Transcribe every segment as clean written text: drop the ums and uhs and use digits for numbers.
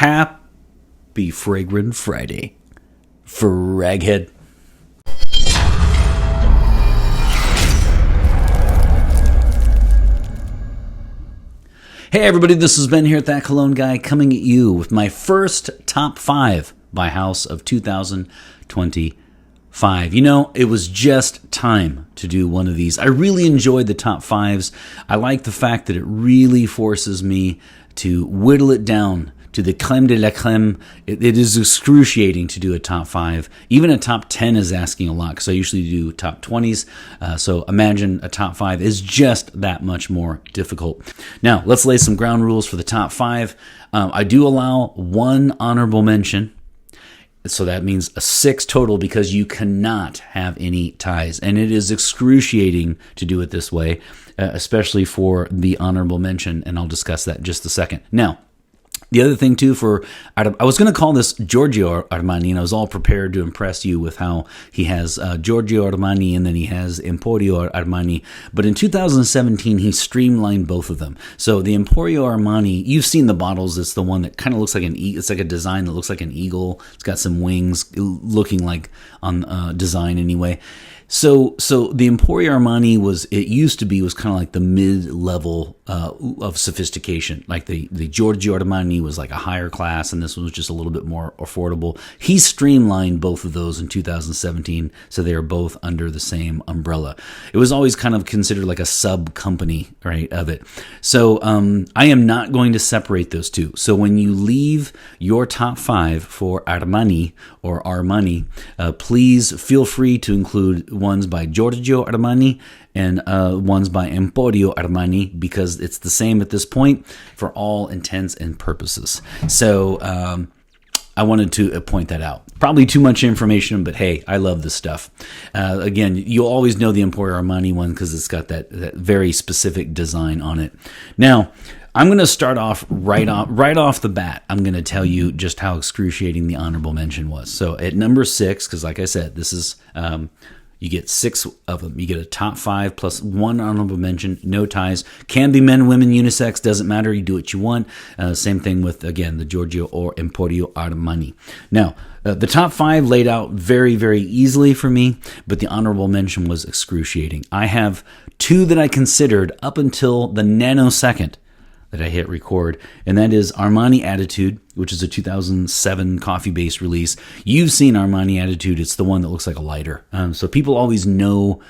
Happy Fragrant Friday, Fraghead. Hey everybody, this is Ben here at That Cologne Guy, coming at you with my first top 5 by House of 2025. You know, it was just time to do one of these. I really enjoyed the top 5s. I like the fact that it really forces me to whittle it down to the creme de la creme. It is excruciating to do a top 5. Even a top 10 is asking a lot because I usually do top 20s. So imagine a top 5 is just that much more difficult. Now, let's lay some ground rules for the top 5. I do allow one honorable mention. So that means a 6 total because you cannot have any ties. And it is excruciating to do it this way, especially for the honorable mention. And I'll discuss that in just a second. Now, the other thing, too, I was going to call this Giorgio Armani, and I was all prepared to impress you with how he has Giorgio Armani and then he has Emporio Armani. But in 2017, he streamlined both of them. So the Emporio Armani, you've seen the bottles. It's the one that kind of looks like it's like a design that looks like an eagle. It's got some wings looking like on design anyway. So the Emporio Armani was kind of like the mid-level of sophistication. Like the Giorgio Armani was like a higher class, and this one was just a little bit more affordable. He streamlined both of those in 2017, so they are both under the same umbrella. It was always kind of considered like a sub-company, right, of it. So I am not going to separate those two. So when you leave your top 5 for Armani or Armani, please feel free to include ones by Giorgio Armani and ones by Emporio Armani, because it's the same at this point for all intents and purposes. So I wanted to point that out. Probably too much information, but hey, I love this stuff. Again, you'll always know the Emporio Armani one because it's got that very specific design on it. Now, I'm going to start off right off the bat. I'm going to tell you just how excruciating the honorable mention was. So at number 6, because like I said, this is you get 6 of them. You get a top 5 plus 1 honorable mention, no ties. Can be men, women, unisex, doesn't matter. You do what you want. Same thing with, again, the Giorgio or Emporio Armani. Now, the top 5 laid out very, very easily for me, but the honorable mention was excruciating. I have 2 that I considered up until the nanosecond that I hit record, and that is Armani Attitude, which is a 2007 coffee-based release. You've seen Armani Attitude. It's the one that looks like a lighter. So people always know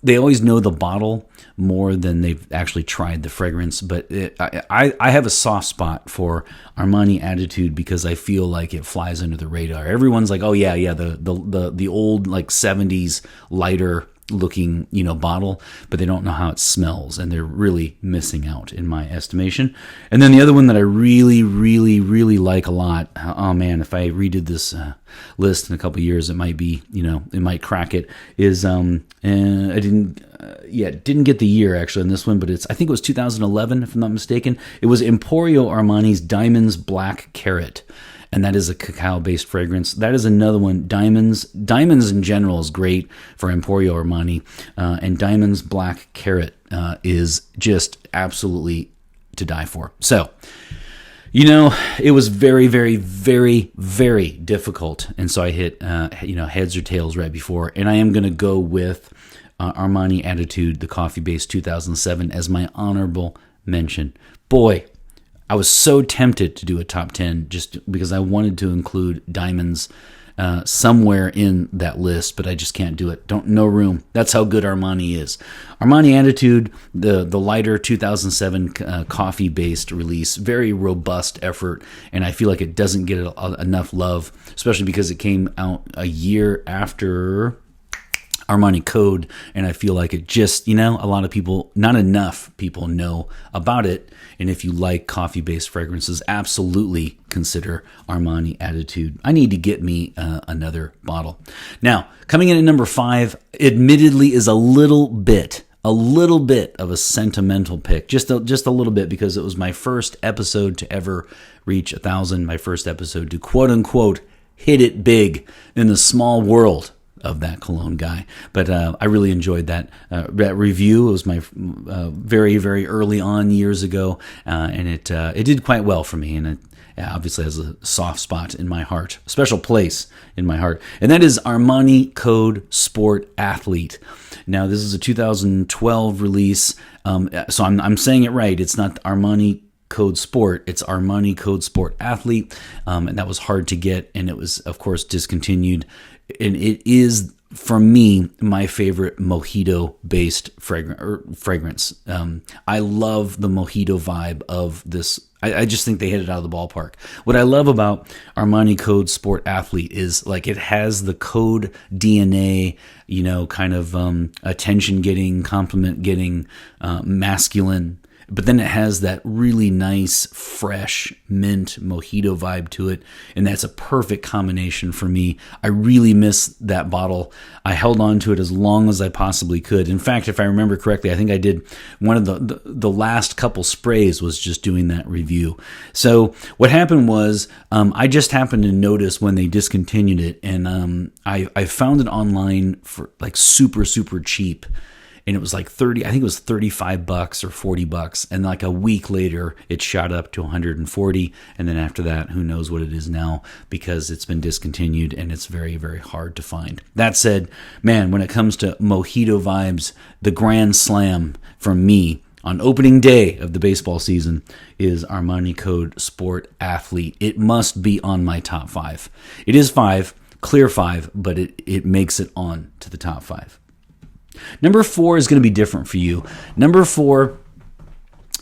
the bottle more than they've actually tried the fragrance. But I have a soft spot for Armani Attitude because I feel like it flies under the radar. Everyone's like, oh yeah, the old like 70s lighter looking, bottle, but they don't know how it smells, and they're really missing out in my estimation. And then the other one that I really, really, really like a lot, oh man, if I redid this list in a couple of years, it might be, it might crack it, is, I didn't get the year actually on this one, but I think it was 2011, if I'm not mistaken. It was Emporio Armani's Diamonds Black Carrot. And that is a cacao-based fragrance. That is another one. Diamonds in general is great for Emporio Armani. And Diamonds Black Carrot is just absolutely to die for. So, it was very, very, very, very difficult. And so I hit, heads or tails right before. And I am going to go with Armani Attitude, the coffee-based 2007, as my honorable mention. Boy, I was so tempted to do a top 10 just because I wanted to include diamonds somewhere in that list, but I just can't do it. No room. That's how good Armani is. Armani Attitude, the lighter 2007 coffee-based release, very robust effort, and I feel like it doesn't get enough love, especially because it came out a year after Armani Code, and I feel like it just, a lot of people, not enough people know about it. And if you like coffee-based fragrances, absolutely consider Armani Attitude. I need to get me another bottle. Now, coming in at number 5, admittedly is a little bit of a sentimental pick, just a little bit, because it was my first episode to ever reach 1,000, my first episode to quote-unquote hit it big in the small world of That Cologne Guy. But I really enjoyed that review. It was my very, very early on years ago, and it did quite well for me, and it obviously has a soft spot in my heart, a special place in my heart. And that is Armani Code Sport Athlete. Now, this is a 2012 release, so I'm saying it right. It's not Armani Code Sport, it's Armani Code Sport Athlete, and that was hard to get, and it was, of course, discontinued. And it is, for me, my favorite mojito-based fragrance. I love the mojito vibe of this. I just think they hit it out of the ballpark. What I love about Armani Code Sport Athlete is, like, it has the code DNA, kind of attention-getting, compliment-getting, masculine. But then it has that really nice, fresh mint mojito vibe to it, and that's a perfect combination for me. I really miss that bottle. I held on to it as long as I possibly could. In fact, if I remember correctly, I think I did one of the last couple sprays was just doing that review. So what happened was I just happened to notice when they discontinued it, and I found it online for like super, super cheap. And it was like I think it was $35 or $40. And like a week later, it shot up to $140. And then after that, who knows what it is now, because it's been discontinued and it's very, very hard to find. That said, man, when it comes to mojito vibes, the grand slam for me on opening day of the baseball season is Armani Code Sport Athlete. It must be on my top 5. It is 5, clear 5, but it makes it on to the top 5. Number 4 is going to be different for you. Number 4,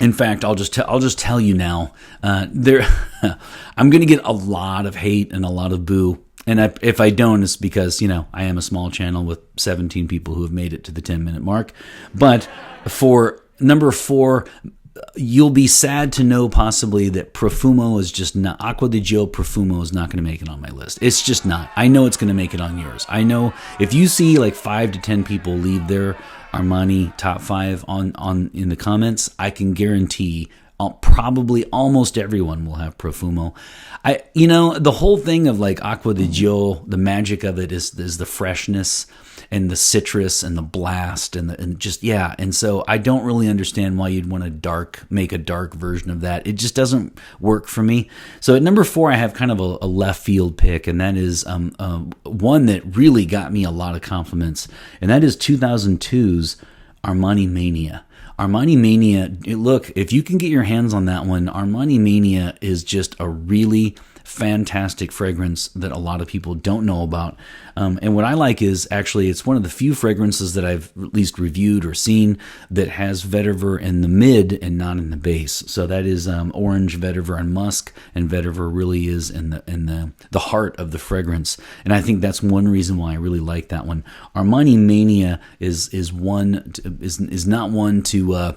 in fact, I'll just tell you now. I'm going to get a lot of hate and a lot of boo. And if I don't, it's because I am a small channel with 17 people who have made it to the 10-minute mark. But for number 4, you'll be sad to know possibly that Profumo is just not, Acqua di Gio Profumo is not going to make it on my list. It's just not. I know it's going to make it on yours. I know if you see like 5 to 10 people leave their Armani top 5 on in the comments, I can guarantee probably almost everyone will have Profumo. The whole thing of like Acqua di Gio, the magic of it is the freshness and the citrus and the blast and so I don't really understand why you'd want to make a dark version of that. It just doesn't work for me. So at number 4, I have kind of a left field pick, and that is one that really got me a lot of compliments, and that is 2002's Armani Mania. Armani Mania, look, if you can get your hands on that one, Armani Mania is just a really fantastic fragrance that a lot of people don't know about. And what I like is actually it's one of the few fragrances that I've at least reviewed or seen that has vetiver in the mid and not in the base. So that is orange, vetiver, and musk, and vetiver really is in the heart of the fragrance. And I think that's one reason why I really like that one. Armani Mania is not one to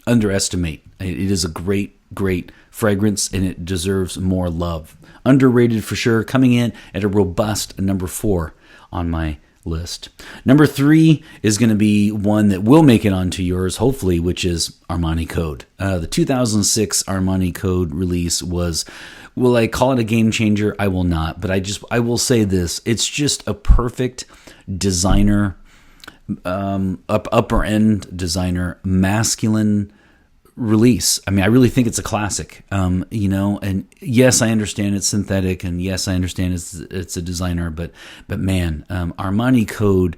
underestimate. It is a great fragrance, and it deserves more love. Underrated for sure, coming in at a robust number 4 on my list. Number 3 is going to be one that will make it onto yours, hopefully, which is Armani Code. The 2006 Armani Code release was, will I call it a game changer? I will not, but I will say this. It's just a perfect designer, upper end designer, masculine release. I mean, I really think it's a classic, and yes, I understand it's synthetic, and yes, I understand it's a designer, but man, Armani Code,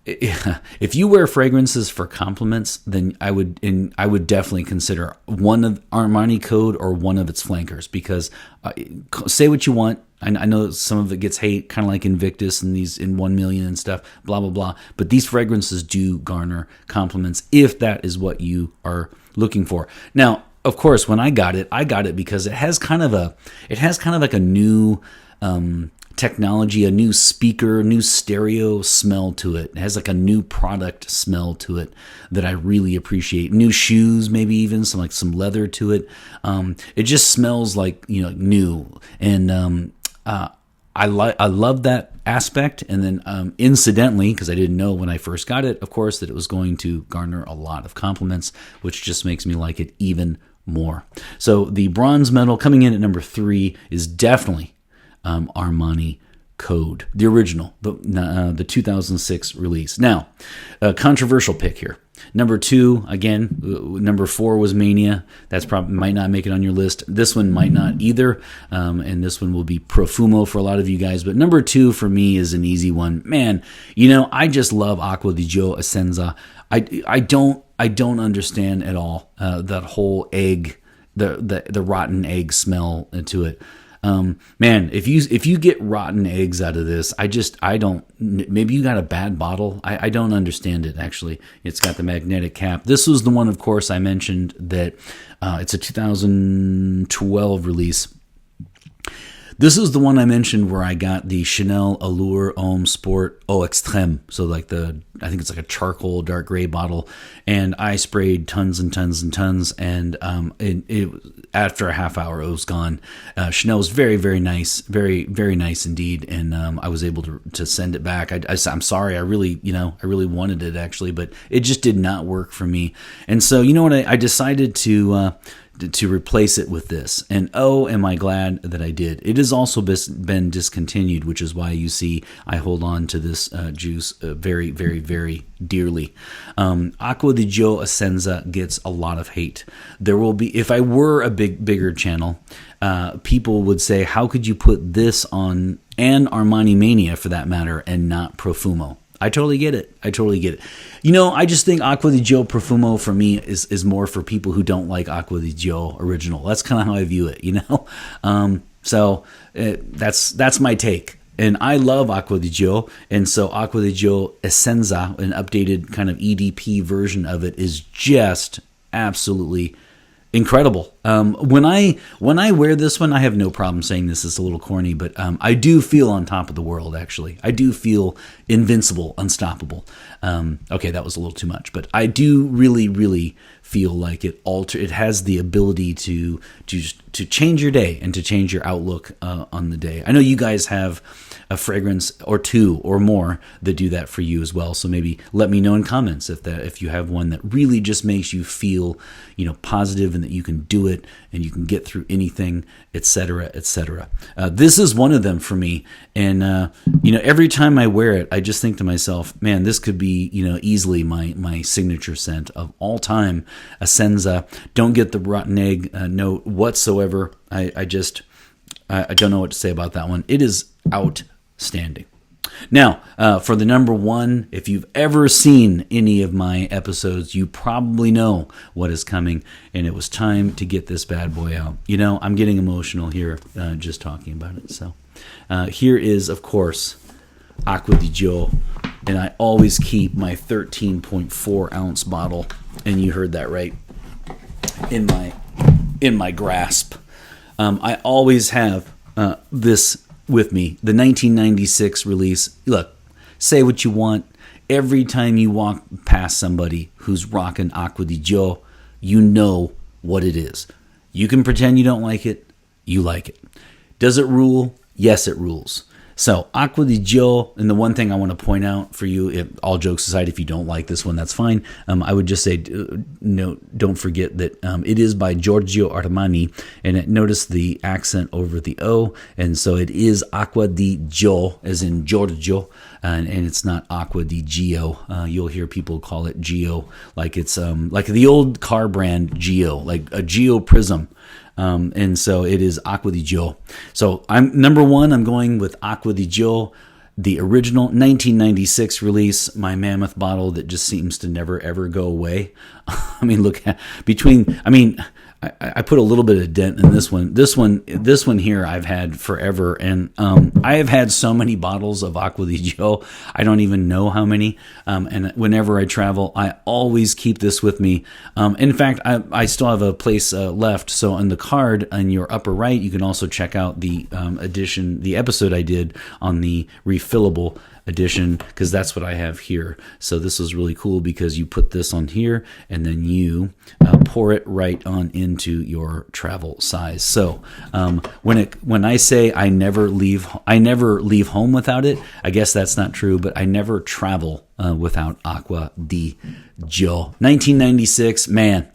if you wear fragrances for compliments, then I would definitely consider one of Armani Code or one of its flankers, because say what you want. I know some of it gets hate, kind of like Invictus and these in 1 million and stuff, blah, blah, blah. But these fragrances do garner compliments if that is what you are looking for. Now, of course, when I got it because it has kind of like a new technology, a new speaker, new stereo smell to it. It has like a new product smell to it that I really appreciate. New shoes, maybe even some leather to it. It just smells like new, and I love that aspect. And then incidentally, because I didn't know when I first got it, of course, that it was going to garner a lot of compliments, which just makes me like it even more. So the bronze medal coming in at number 3 is definitely Armani Code, the original, the 2006 release. Now, a controversial pick here. Number 2, again, number 4 was Mania. That's probably might not make it on your list. This one might not either, and this one will be Profumo for a lot of you guys. But number 2 for me is an easy one. Man, I just love Acqua di Gio Essenza. I don't understand at all that whole egg, the rotten egg smell to it. Man, if you get rotten eggs out of this, I don't, maybe you got a bad bottle. I don't understand it, actually. It's got the magnetic cap. This was the one, of course, I mentioned that it's a 2012 release. This is the one I mentioned where I got the Chanel Allure Homme Sport Eau Extreme. So like I think it's like a charcoal dark gray bottle. And I sprayed tons and tons and tons. And it after a half hour, it was gone. Chanel was very, very nice. Very, very nice indeed. And I was able to send it back. I'm sorry. I really wanted it actually, but it just did not work for me. And so, you know what? I decided to replace it with this. And oh, am I glad that I did. It has also been discontinued, which is why you see I hold on to this juice very, very, very dearly. Acqua di Gio Essenza gets a lot of hate. There will be, if I were a bigger channel, people would say, how could you put this on, and Armani Mania for that matter, and not Profumo? I totally get it. I just think Acqua di Gio Profumo for me is more for people who don't like Acqua di Gio original. That's kind of how I view it, So that's my take. And I love Acqua di Gio, and so Acqua di Gio Essenza, an updated kind of EDP version of it, is just absolutely incredible. When I wear this one, I have no problem saying this is a little corny, but I do feel on top of the world, actually. I do feel invincible, unstoppable. Okay, that was a little too much, but I do really, really feel like it has the ability to change your day and to change your outlook on the day. I know you guys have a fragrance or two or more that do that for you as well. So maybe let me know in comments if you have one that really just makes you feel, positive and that you can do it and you can get through anything, etc., etc. This is one of them for me. And, every time I wear it, I just think to myself, man, this could be, easily my signature scent of all time. Essenza. Don't get the rotten egg note whatsoever. I don't know what to say about that one. It is outstanding. Now, for the number 1, if you've ever seen any of my episodes, you probably know what is coming, and it was time to get this bad boy out. I'm getting emotional here just talking about it. So here is, of course, Acqua di Gio, and I always keep my 13.4 ounce bottle, and you heard that right, in my grasp. I always have this with me, the 1996 release. Look, say what you want. Every time you walk past somebody who's rocking Acqua di Gio, you know what it is. You can pretend you don't like it. You like it. Does it rule? Yes, it rules. So, Acqua di Gio, and the one thing I want to point out for you, all jokes aside, if you don't like this one, that's fine. I would just say, don't forget that it is by Giorgio Armani, and notice the accent over the O, and so it is Acqua di Gio, as in Giorgio, and it's not Acqua di Gio. You'll hear people call it Gio, like it's like the old car brand Gio, like a Gio Prism. And so it is Acqua di Gio. So I'm number 1. I'm going with Acqua di Gio, the original 1996 release, my mammoth bottle that just seems to never ever go away. I mean, look at I put a little bit of dent in this one. This one here I've had forever, and I have had so many bottles of Acqua di Gio. I don't even know how many. And whenever I travel, I always keep this with me. In fact, I still have a place left. So on the card on your upper right, you can also check out the the episode I did on the refillable edition, because that's what I have here. So this is really cool because you put this on here and then you pour it right on into your travel size. So when I say I never leave home without it, I guess that's not true, but I never travel without Acqua di Gio. 1996, man.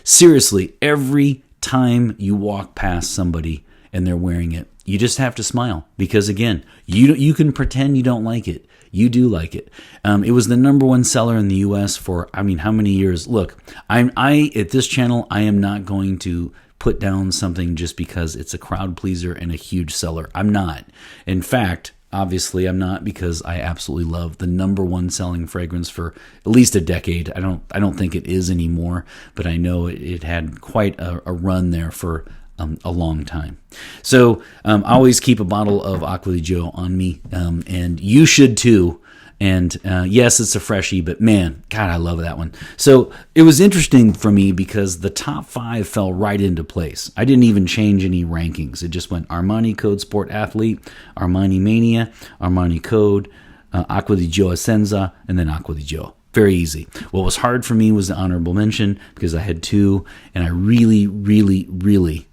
Seriously, every time you walk past somebody and they're wearing it, you just have to smile because, again, you can pretend you don't like it. You do like it. It was the number one seller in the U.S. for, how many years? Look, I at this channel, I am not going to put down something just because it's a crowd pleaser and a huge seller. I'm not. In fact, obviously, I'm not, because I absolutely love the number one selling fragrance for at least a decade. I don't think it is anymore, but I know it had quite a run there for a long time. So I always keep a bottle of Acqua di Gio on me, and you should too. And yes, it's a freshie, but man, God, I love that one. So it was interesting for me because the top 5 fell right into place. I didn't even change any rankings. It just went Armani Code Sport Athlete, Armani Mania, Armani Code, Acqua di Gio Essenza, and then Acqua di Gio. Very easy. What was hard for me was the honorable mention because I had 2, and I really, really, really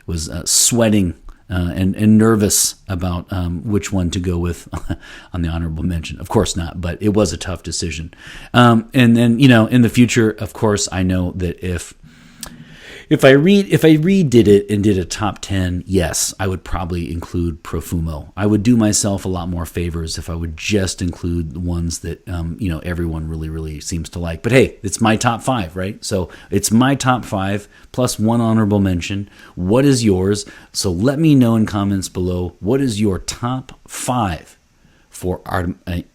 was sweating and nervous about which one to go with on the honorable mention. Of course not, but it was a tough decision. And then, in the future, of course, I know that if I redid it and did a top 10, yes, I would probably include Profumo. I would do myself a lot more favors if I would just include the ones that everyone really, really seems to like. But hey, it's my top 5, right? So it's my top 5 plus 1 honorable mention. What is yours? So let me know in comments below. What is your top 5 for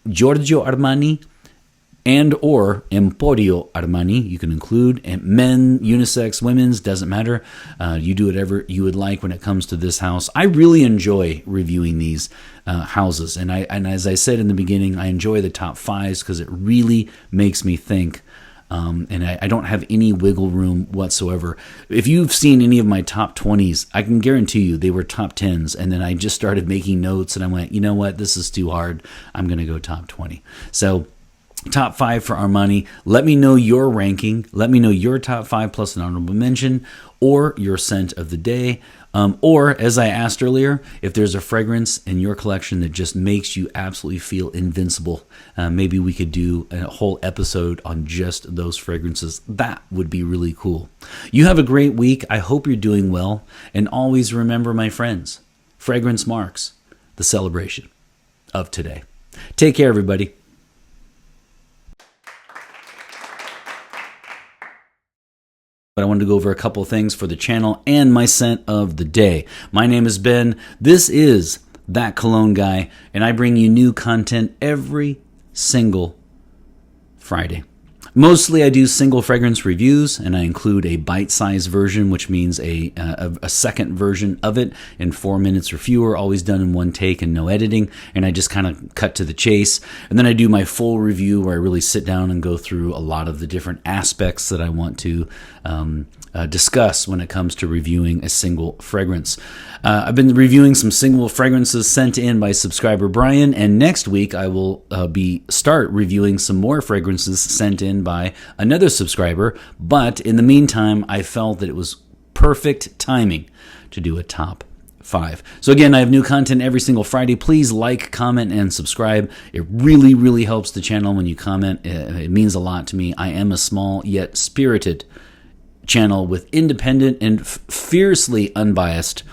Giorgio Armani and or Emporio Armani? You can include men, unisex, women's, doesn't matter. You do whatever you would like when it comes to this house. I really enjoy reviewing these houses, and as I said in the beginning, I enjoy the top 5s because it really makes me think. And I don't have any wiggle room whatsoever. If you've seen any of my top 20s, I can guarantee you they were top 10s. And then I just started making notes and I went, you know what, this is too hard. I'm going to go top 20. So top 5 for Armani. Let me know your ranking. Let me know your top 5 plus an honorable mention or your scent of the day. Or, as I asked earlier, if there's a fragrance in your collection that just makes you absolutely feel invincible, maybe we could do a whole episode on just those fragrances. That would be really cool. You have a great week. I hope you're doing well. And always remember, my friends, fragrance marks the celebration of today. Take care, everybody. But I wanted to go over a couple of things for the channel and my scent of the day. My name is Ben. This is That Cologne Guy, and I bring you new content every single Friday. Mostly I do single fragrance reviews, and I include a bite-sized version, which means a second version of it in 4 minutes or fewer, always done in one take and no editing, and I just kind of cut to the chase. And then I do my full review where I really sit down and go through a lot of the different aspects that I want to discuss when it comes to reviewing a single fragrance. I've been reviewing some single fragrances sent in by subscriber Brian, and next week I will start reviewing some more fragrances sent in by another subscriber. But in the meantime, I felt that it was perfect timing to do a top 5. So again, I have new content every single Friday. Please like, comment, and subscribe. It really, really helps the channel when you comment. It means a lot to me. I am a small yet spirited channel with independent and fiercely unbiased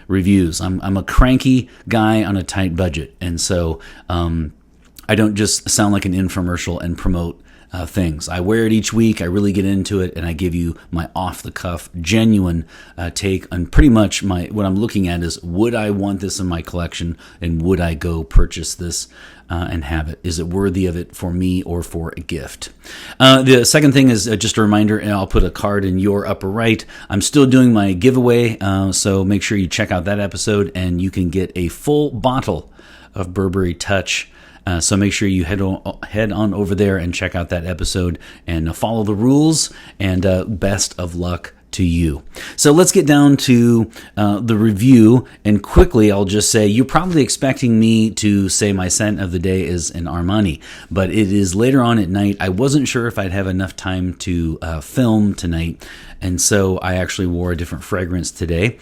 reviews. I'm a cranky guy on a tight budget, and so I don't just sound like an infomercial and promote things. I wear it each week. I really get into it, and I give you my off-the-cuff, genuine take on pretty much what I'm looking at is, would I want this in my collection, and would I go purchase this and have it? Is it worthy of it for me or for a gift? The second thing is just a reminder, and I'll put a card in your upper right. I'm still doing my giveaway, so make sure you check out that episode, and you can get a full bottle of Burberry Touch. So make sure you head on over there and check out that episode and follow the rules, and best of luck to you. So let's get down to the review, and quickly I'll just say you're probably expecting me to say my scent of the day is an Armani, but it is later on at night. I wasn't sure if I'd have enough time to film tonight, and so I actually wore a different fragrance today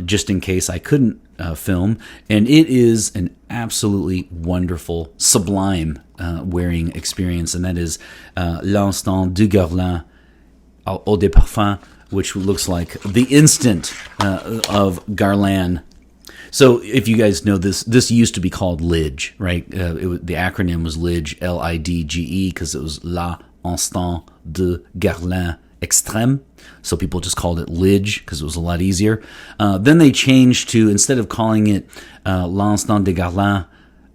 just in case I couldn't film, and it is an absolutely wonderful, sublime wearing experience, and that is L'Instant du Guerlain Eau de Parfum which looks like the instant of Guerlain. So if you guys know this used to be called Lidge, right? The acronym was Lidge, Lidge, because it was La Instant de Guerlain Extrême. So people just called it Lidge because it was a lot easier. Then they changed to, instead of calling it L'Instant de Guerlain,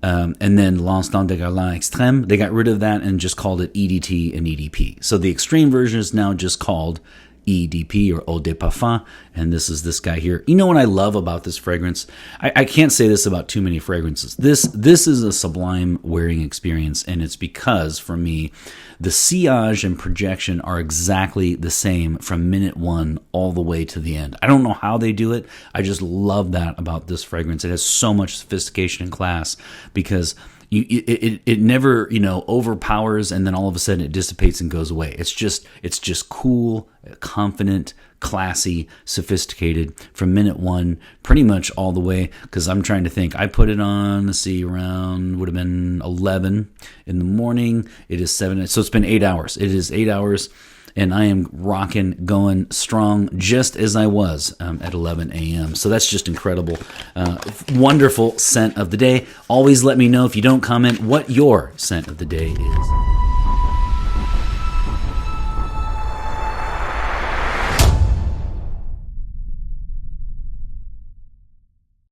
and then L'Instant de Guerlain Extrême, they got rid of that and just called it EDT and EDP. So the extreme version is now just called EDP or Eau de Parfum, and this is this guy here. You know what I love about this fragrance? I can't say this about too many fragrances. This is a sublime wearing experience, and it's because, for me, the sillage and projection are exactly the same from minute one all the way to the end. I don't know how they do it. I just love that about this fragrance. It has so much sophistication and class because it never, overpowers and then all of a sudden it dissipates and goes away. It's just cool, confident, classy, sophisticated from minute one, pretty much all the way. Because I'm trying to think. I put it on, around, would have been 11 in the morning. It is 7, so it's been 8 hours. It is 8 hours. And I am rocking, going strong, just as I was at 11 a.m. So that's just incredible. Wonderful scent of the day. Always let me know, if you don't comment, what your scent of the day is.